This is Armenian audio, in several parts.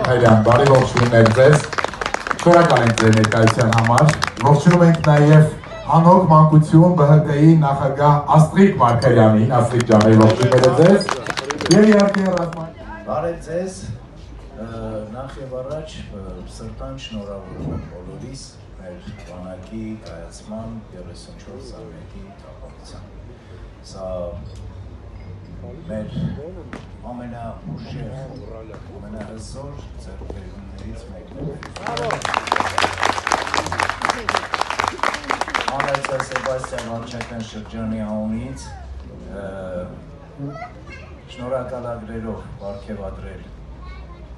Հայրյան, բարի ողջույններ ձեզ, շնորհակալ ենք ձեր ներկայության համար, ողջունում ենք նաև անհոգ մանկություն ԲՀԿ-ի նախագահ Աստղիկ Մարգարյանին, Աստղիկ ջան, ողջույնները ձեզ, եւ իհարկե բարև ձեզ, նախ եւ առաջ սրտան շնորհավորում եմ բոլորիս մեր բանակի կայացման 34-ամյակի կապակցությամբ։ Սա մեր ամենաուժեղ, ամենահզոր ձեռքբերումներից մեկն է։ Հանրայցա Սեբաստիան վարչական շրջանի անունից շնորհակալագրերով պարգևատրել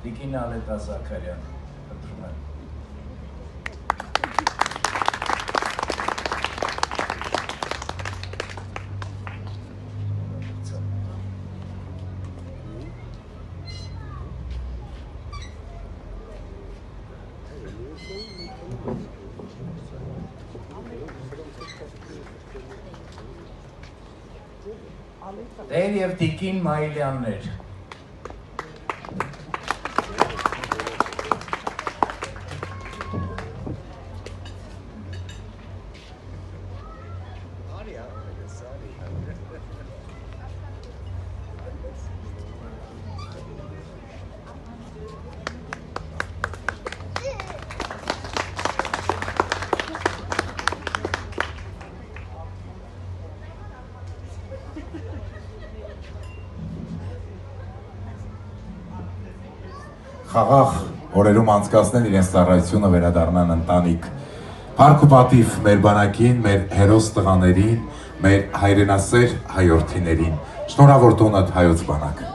Տիկին Ալետա Զաքարյան, խնդրում եմ։ Տեր և Տիկին Մայիլյաններ, խաղաղ օրերում անցկացնել իրենց ծառայությունը վերադառնան ընտանիք։ Փառք ու պատիվ մեր բանակին, մեր հերոս տղաներին, մեր հայրենասեր հայրենիներին։ Շնորհավոր տոնդ հայոց բանակ։